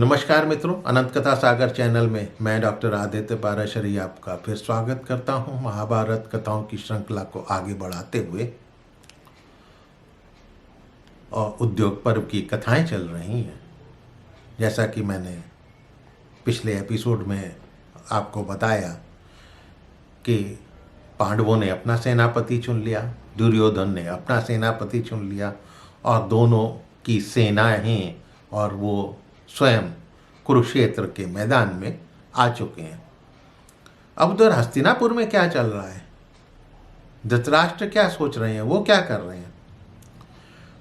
नमस्कार मित्रों, अनंत कथा सागर चैनल में मैं डॉक्टर आदित्य पाराशरी आपका फिर स्वागत करता हूं। महाभारत कथाओं की श्रृंखला को आगे बढ़ाते हुए और उद्योग पर्व की कथाएं चल रही हैं। जैसा कि मैंने पिछले एपिसोड में आपको बताया कि पांडवों ने अपना सेनापति चुन लिया, दुर्योधन ने अपना सेनापति चुन लिया और दोनों की सेनाएं और वो स्वयं कुरुक्षेत्र के मैदान में आ चुके हैं। अब उधर हस्तिनापुर में क्या चल रहा है, धृतराष्ट्र क्या सोच रहे हैं, वो क्या कर रहे हैं।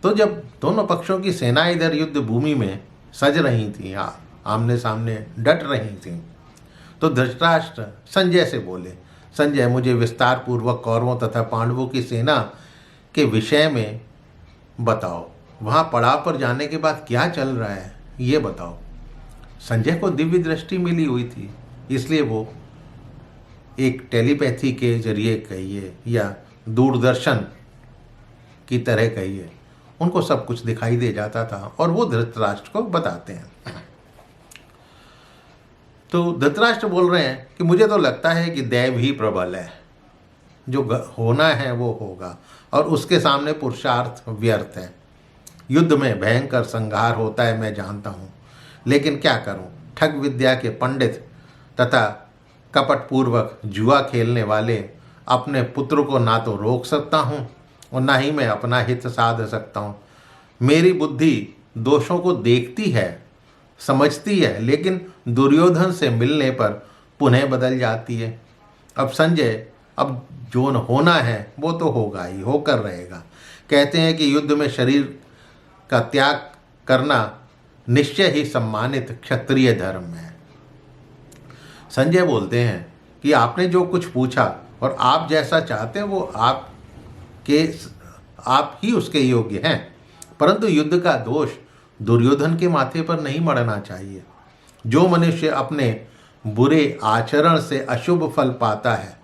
तो जब दोनों पक्षों की सेना इधर युद्ध भूमि में सज रही थी, आमने सामने डट रही थी, तो धृतराष्ट्र संजय से बोले, संजय मुझे विस्तार पूर्वक कौरवों तथा पांडवों की सेना के विषय में बताओ। वहाँ पड़ाव पर जाने के बाद क्या चल रहा है ये बताओ। संजय को दिव्य दृष्टि मिली हुई थी, इसलिए वो एक टेलीपैथी के जरिए कहिए या दूरदर्शन की तरह कहिए, उनको सब कुछ दिखाई दे जाता था और वो धृतराष्ट्र को बताते हैं। तो धृतराष्ट्र बोल रहे हैं कि मुझे तो लगता है कि दैव ही प्रबल है, जो होना है वो होगा और उसके सामने पुरुषार्थ व्यर्थ है। युद्ध में भयंकर संहार होता है मैं जानता हूँ, लेकिन क्या करूँ, ठग विद्या के पंडित तथा कपटपूर्वक जुआ खेलने वाले अपने पुत्र को ना तो रोक सकता हूँ और ना ही मैं अपना हित साध सकता हूँ। मेरी बुद्धि दोषों को देखती है, समझती है, लेकिन दुर्योधन से मिलने पर पुनः बदल जाती है। अब संजय, अब जो होना है वो तो होगा ही, होकर रहेगा। कहते हैं कि युद्ध में शरीर का त्याग करना निश्चय ही सम्मानित क्षत्रिय धर्म है। संजय बोलते हैं कि आपने जो कुछ पूछा और आप जैसा चाहते हैं वो आप ही उसके योग्य हैं, परंतु युद्ध का दोष दुर्योधन के माथे पर नहीं मढ़ना चाहिए। जो मनुष्य अपने बुरे आचरण से अशुभ फल पाता है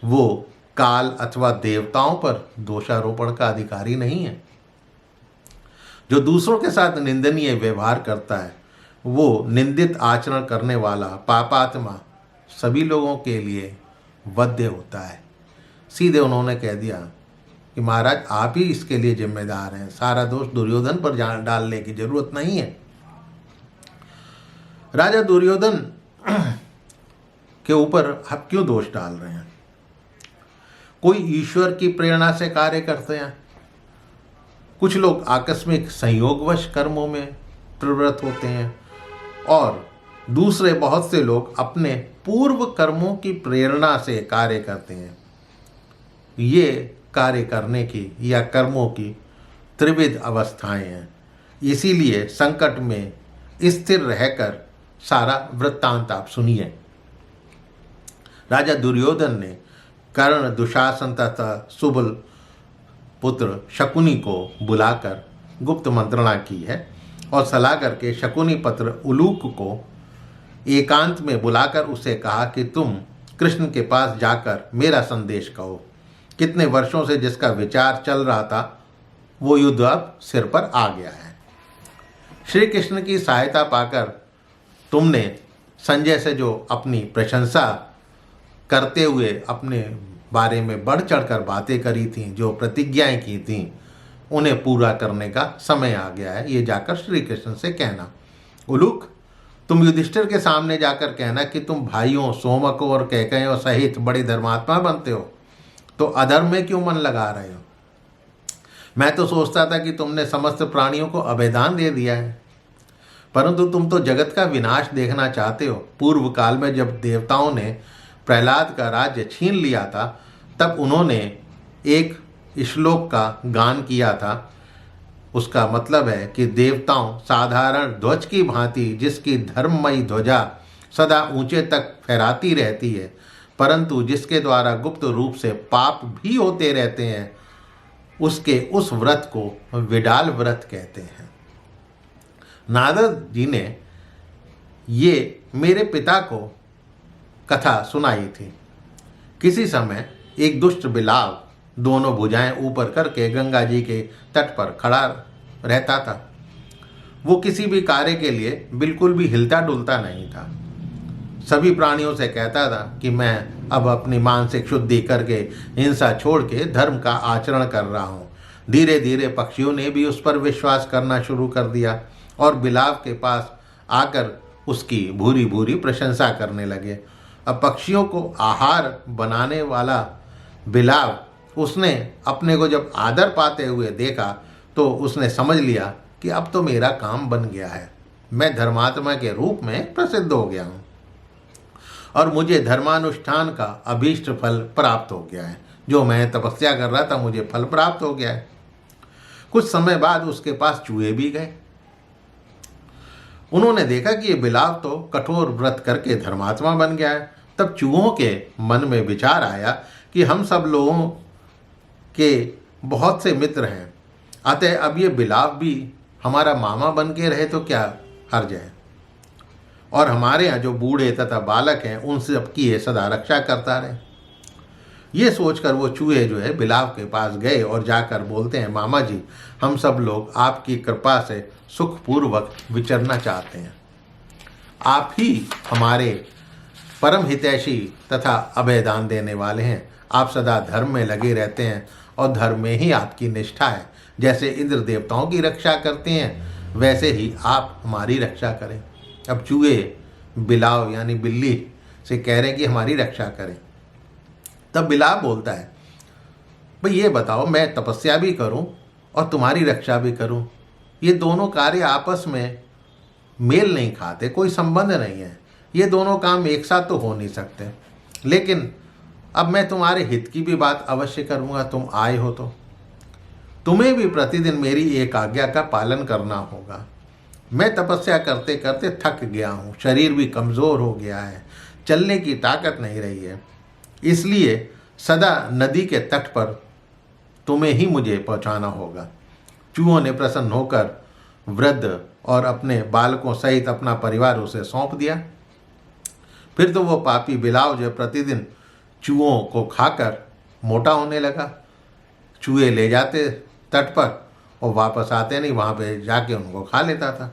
वो काल अथवा देवताओं पर दोषारोपण का अधिकारी नहीं है। जो दूसरों के साथ निंदनीय व्यवहार करता है वो निंदित आचरण करने वाला पापात्मा सभी लोगों के लिए वध्य होता है। सीधे उन्होंने कह दिया कि महाराज आप ही इसके लिए जिम्मेदार हैं, सारा दोष दुर्योधन पर डालने की जरूरत नहीं है। राजा दुर्योधन के ऊपर आप क्यों दोष डाल रहे हैं? कोई ईश्वर की प्रेरणा से कार्य करते हैं, कुछ लोग आकस्मिक संयोगवश कर्मों में प्रवृत्त होते हैं और दूसरे बहुत से लोग अपने पूर्व कर्मों की प्रेरणा से कार्य करते हैं। ये कार्य करने की या कर्मों की त्रिविध अवस्थाएं हैं। इसीलिए संकट में स्थिर रहकर सारा वृत्तांत आप सुनिए। राजा दुर्योधन ने कर्ण, दुशासन तथा सुबल पुत्र शकुनी को बुलाकर गुप्त मंत्रणा की है और सलाह करके शकुनी पुत्र उलूक को एकांत में बुलाकर उसे कहा कि तुम कृष्ण के पास जाकर मेरा संदेश कहो। कितने वर्षों से जिसका विचार चल रहा था वो युद्ध अब सिर पर आ गया है। श्री कृष्ण की सहायता पाकर तुमने संजय से जो अपनी प्रशंसा करते हुए अपने बारे में बढ़ चढ़कर बातें करी थीं, जो प्रतिज्ञाएं की थीं, उन्हें पूरा करने का समय आ गया है। ये जाकर श्री कृष्ण से कहना। उलूक, तुम युधिष्ठिर के सामने जाकर कहना कि तुम भाइयों सोमक और कैकेयों सहित बड़े धर्मात्मा बनते हो, तो अधर्म में क्यों मन लगा रहे हो? मैं तो सोचता था कि तुमने समस्त प्राणियों को अभयदान दे दिया है, परंतु तुम तो जगत का विनाश देखना चाहते हो। पूर्व काल में जब देवताओं ने प्रहलाद का राज्य छीन लिया था तब उन्होंने एक श्लोक का गान किया था। उसका मतलब है कि देवताओं साधारण ध्वज की भांति जिसकी धर्ममयी ध्वजा सदा ऊंचे तक फहराती रहती है, परंतु जिसके द्वारा गुप्त रूप से पाप भी होते रहते हैं, उसके उस व्रत को विडाल व्रत कहते हैं। नारद जी ने ये मेरे पिता को कथा सुनाई थी। किसी समय एक दुष्ट बिलाव दोनों भुजाएं ऊपर करके गंगा जी के तट पर खड़ा रहता था। वो किसी भी कार्य के लिए बिल्कुल भी हिलता डुलता नहीं था। सभी प्राणियों से कहता था कि मैं अब अपनी मानसिक शुद्धि करके हिंसा छोड़ के धर्म का आचरण कर रहा हूँ। धीरे धीरे पक्षियों ने भी उस पर विश्वास करना शुरू कर दिया और बिलाव के पास आकर उसकी भूरी भूरी प्रशंसा करने लगे। अब पक्षियों को आहार बनाने वाला बिलाव उसने अपने को जब आदर पाते हुए देखा तो उसने समझ लिया कि अब तो मेरा काम बन गया है, मैं धर्मात्मा के रूप में प्रसिद्ध हो गया हूँ और मुझे धर्मानुष्ठान का अभीष्ट फल प्राप्त हो गया है। जो मैं तपस्या कर रहा था मुझे फल प्राप्त हो गया है। कुछ समय बाद उसके पास चूहे भी गए। उन्होंने देखा कि ये बिलाव तो कठोर व्रत करके धर्मात्मा बन गया है। तब चूहों के मन में विचार आया कि हम सब लोगों के बहुत से मित्र हैं, अतः अब ये बिलाव भी हमारा मामा बन के रहे तो क्या हर्ज है, और हमारे यहाँ जो बूढ़े तथा बालक हैं उन सबकी ये सदा रक्षा करता रहे। ये सोचकर वो चूहे जो है बिलाव के पास गए और जाकर बोलते हैं, मामा जी, हम सब लोग आपकी कृपा से सुखपूर्वक विचरना चाहते हैं। आप ही हमारे परम हितैषी तथा अभयदान देने वाले हैं। आप सदा धर्म में लगे रहते हैं और धर्म में ही आपकी निष्ठा है। जैसे इंद्र देवताओं की रक्षा करते हैं वैसे ही आप हमारी रक्षा करें। अब चूहे बिलाव यानी बिल्ली से कह रहे हैं कि हमारी रक्षा करें। तब बिलाव बोलता है, भाई ये बताओ, मैं तपस्या भी करूं और तुम्हारी रक्षा भी करूं, ये दोनों कार्य आपस में मेल नहीं खाते, कोई संबंध नहीं है, ये दोनों काम एक साथ तो हो नहीं सकते। लेकिन अब मैं तुम्हारे हित की भी बात अवश्य करूंगा, तुम आए हो तो तुम्हें भी प्रतिदिन मेरी एक आज्ञा का पालन करना होगा। मैं तपस्या करते करते थक गया हूँ, शरीर भी कमज़ोर हो गया है, चलने की ताकत नहीं रही है, इसलिए सदा नदी के तट पर तुम्हें ही मुझे पहुँचाना होगा। चूहों ने प्रसन्न होकर वृद्ध और अपने बालकों सहित अपना परिवार उसे सौंप दिया। फिर तो वो पापी बिलाव जो प्रतिदिन चूहों को खाकर मोटा होने लगा। चूहे ले जाते तट पर और वापस आते नहीं, वहाँ पे जाके उनको खा लेता था।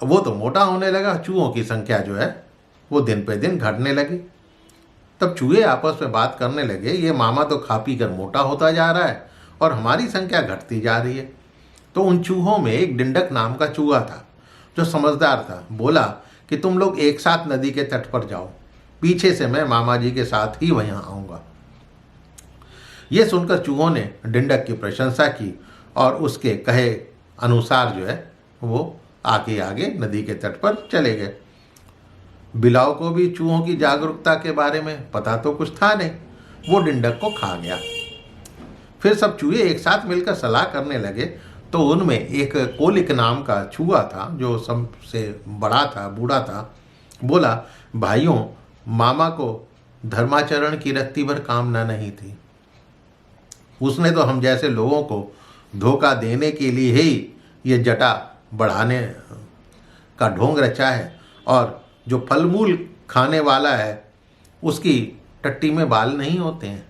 वो तो मोटा होने लगा, चूहों की संख्या जो है वो दिन पे दिन घटने लगी। तब चूहे आपस में बात करने लगे, ये मामा तो खा पी कर मोटा होता जा रहा है और हमारी संख्या घटती जा रही है। तो उन चूहों में एक डिंडक नाम का चूहा था जो समझदार था। बोला कि तुम लोग एक साथ नदी के तट पर जाओ, पीछे से मैं मामा जी के साथ ही वहाँ आऊँगा। ये सुनकर चूहों ने डिंडक की प्रशंसा की और उसके कहे अनुसार जो है वो आगे आगे नदी के तट पर चले गए। बिलाव को भी चूहों की जागरूकता के बारे में पता तो कुछ था नहीं, वो डिंडक को खा गया। फिर सब चूहे एक साथ मिलकर सलाह करने लगे तो उनमें एक कोलिक नाम का चूहा था जो सबसे बड़ा था, बूढ़ा था। बोला, भाइयों, मामा को धर्माचरण की रत्ती भर कामना नहीं थी। उसने तो हम जैसे लोगों को धोखा देने के लिए ही ये जटा बढ़ाने का ढोंग रचा है, और जो फल मूल खाने वाला है उसकी टट्टी में बाल नहीं होते हैं,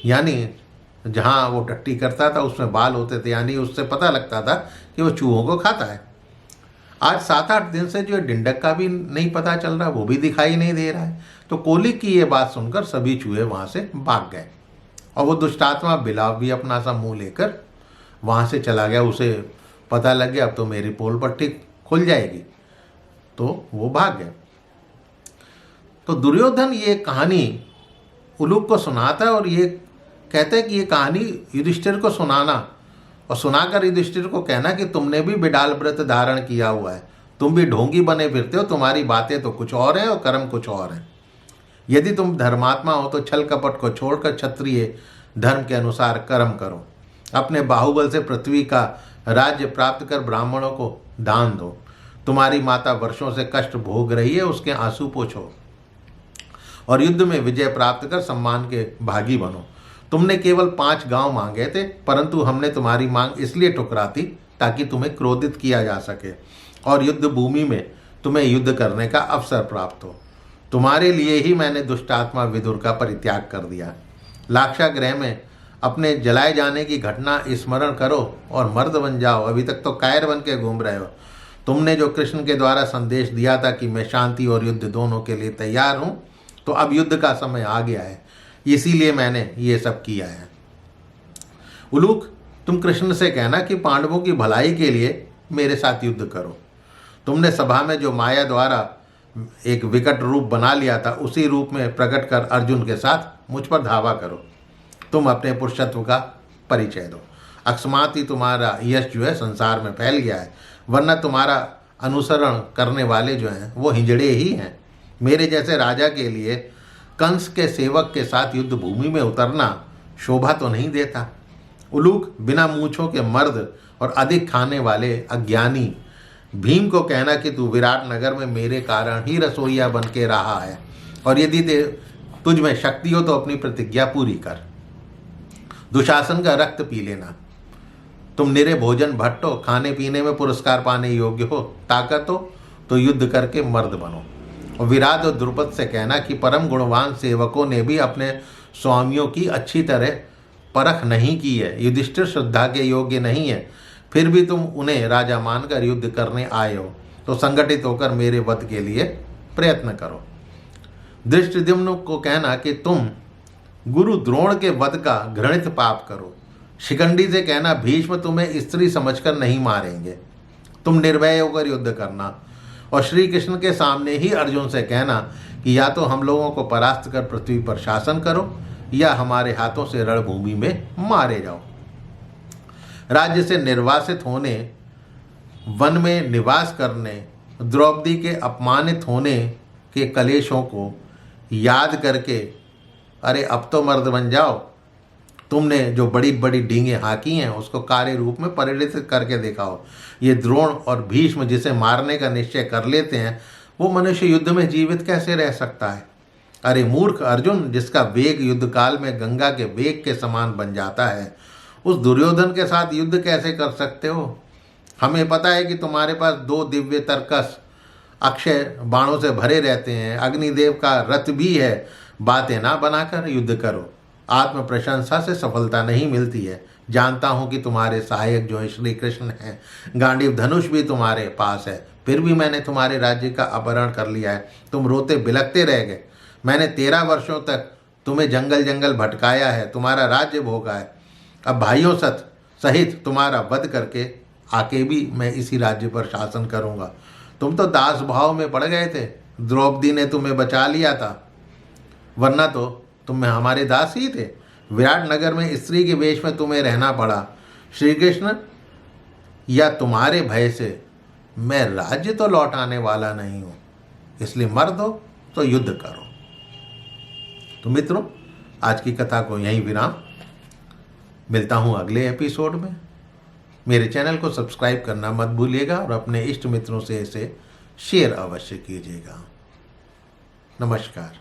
यानी जहाँ वो टट्टी करता था उसमें बाल होते थे, यानी उससे पता लगता था कि वो चूहों को खाता है। आज 7-8 दिन से जो डिंडक का भी नहीं पता चल रहा, वो भी दिखाई नहीं दे रहा है। तो कोलिक की ये बात सुनकर सभी चूहे वहाँ से भाग गए और वो दुष्टात्मा बिलाव भी अपना सा मुँह लेकर वहाँ से चला गया। उसे पता लग गया अब तो मेरी पोल पट्टी खुल जाएगी, तो वो भाग गया। तो दुर्योधन ये कहानी उलूक को सुनाता है और ये कहते हैं कि ये कहानी युधिष्ठिर को सुनाना और सुनाकर युधिष्ठिर को कहना कि तुमने भी बिडाल व्रत धारण किया हुआ है, तुम भी ढोंगी बने फिरते हो, तुम्हारी बातें तो कुछ और हैं और कर्म कुछ और हैं। यदि तुम धर्मात्मा हो तो छल कपट को छोड़कर क्षत्रिय धर्म के अनुसार कर्म करो, अपने बाहुबल से पृथ्वी का राज्य प्राप्त कर ब्राह्मणों को दान दो। तुम्हारी माता वर्षों से कष्ट भोग रही है, उसके आंसू पोंछो और युद्ध में विजय प्राप्त कर सम्मान के भागी बनो। तुमने केवल 5 गांव मांगे थे, परंतु हमने तुम्हारी मांग इसलिए ठुकरा दी ताकि तुम्हें क्रोधित किया जा सके और युद्ध भूमि में तुम्हें युद्ध करने का अवसर प्राप्त हो। तुम्हारे लिए ही मैंने दुष्टात्मा विदुर का परित्याग कर दिया। लाक्षागृह में अपने जलाए जाने की घटना स्मरण करो और मर्द बन जाओ। अभी तक तो कायर बन के घूम रहे हो। तुमने जो कृष्ण के द्वारा संदेश दिया था कि मैं शांति और युद्ध दोनों के लिए तैयार हूँ, तो अब युद्ध का समय आ गया है, इसीलिए मैंने ये सब किया है। उलूक, तुम कृष्ण से कहना कि पांडवों की भलाई के लिए मेरे साथ युद्ध करो। तुमने सभा में जो माया द्वारा एक विकट रूप बना लिया था, उसी रूप में प्रकट कर अर्जुन के साथ मुझ पर धावा करो। तुम अपने पुरुषत्व का परिचय दो। अकस्मात ही तुम्हारा यश जो है संसार में फैल गया है, वरना तुम्हारा अनुसरण करने वाले जो हैं वो हिजड़े ही हैं। मेरे जैसे राजा के लिए कंस के सेवक के साथ युद्ध भूमि में उतरना शोभा तो नहीं देता। उलूक, बिना मूंछों के मर्द और अधिक खाने वाले अज्ञानी भीम को कहना कि तू विराट नगर में मेरे कारण ही रसोइया बन के रहा है, और यदि तुझ में शक्ति हो तो अपनी प्रतिज्ञा पूरी कर। दुशासन का रक्त पी लेना। तुम निरे भोजन भट्ट हो, खाने पीने में पुरस्कार पाने योग्य हो, ताकत हो तो युद्ध करके मर्द बनो। और विराट और द्रुपद से कहना कि परम गुणवान सेवकों ने भी अपने स्वामियों की अच्छी तरह परख नहीं की है। युधिष्ठिर श्रद्धा के योग्य नहीं है, फिर भी तुम उन्हें राजा मानकर युद्ध करने आए हो, तो संगठित होकर मेरे वध के लिए प्रयत्न करो। धृष्टद्युम्न को कहना कि तुम गुरु द्रोण के वध का घृणित पाप करो। शिखंडी से कहना भीष्म तुम्हें स्त्री समझकर नहीं मारेंगे, तुम निर्भय होकर युद्ध करना। और श्री कृष्ण के सामने ही अर्जुन से कहना कि या तो हम लोगों को परास्त कर पृथ्वी पर शासन करो, या हमारे हाथों से रणभूमि में मारे जाओ। राज्य से निर्वासित होने, वन में निवास करने, द्रौपदी के अपमानित होने के कलेशों को याद करके अरे अब तो मर्द बन जाओ। तुमने जो बड़ी बड़ी डींगे हाँकी हैं उसको कार्य रूप में परिणित करके दिखाओ। ये द्रोण और भीष्म जिसे मारने का निश्चय कर लेते हैं, वो मनुष्य युद्ध में जीवित कैसे रह सकता है? अरे मूर्ख अर्जुन, जिसका वेग युद्ध काल में गंगा के वेग के समान बन जाता है, उस दुर्योधन के साथ युद्ध कैसे कर सकते हो? हमें पता है कि तुम्हारे पास 2 दिव्य तरकस अक्षय बाणों से भरे रहते हैं, अग्निदेव का रथ भी है। बातें ना बनाकर युद्ध करो। आत्म प्रशंसा से सफलता नहीं मिलती है। जानता हूं कि तुम्हारे सहायक जो है श्री कृष्ण हैं, गांडीव धनुष भी तुम्हारे पास है, फिर भी मैंने तुम्हारे राज्य का अपहरण कर लिया है। तुम रोते बिलखते रह गए। मैंने 13 वर्षों तक तुम्हें जंगल जंगल भटकाया है, तुम्हारा राज्य भोगा है। अब भाइयों सहित तुम्हारा वध करके आके भी मैं इसी राज्य पर शासन करूंगा। तुम तो दास भाव में पड़ गए थे, द्रौपदी ने तुम्हें बचा लिया था, वरना तो तुम हमारे दास ही थे। विराट नगर में स्त्री के वेश में तुम्हें रहना पड़ा। श्री कृष्ण, या तुम्हारे भय से मैं राज्य तो लौटाने वाला नहीं हूं, इसलिए मर्द हो तो युद्ध करो। तो मित्रों, आज की कथा को यहीं विराम। मिलता हूं अगले एपिसोड में। मेरे चैनल को सब्सक्राइब करना मत भूलिएगा और अपने इष्ट मित्रों से इसे शेयर अवश्य कीजिएगा। नमस्कार।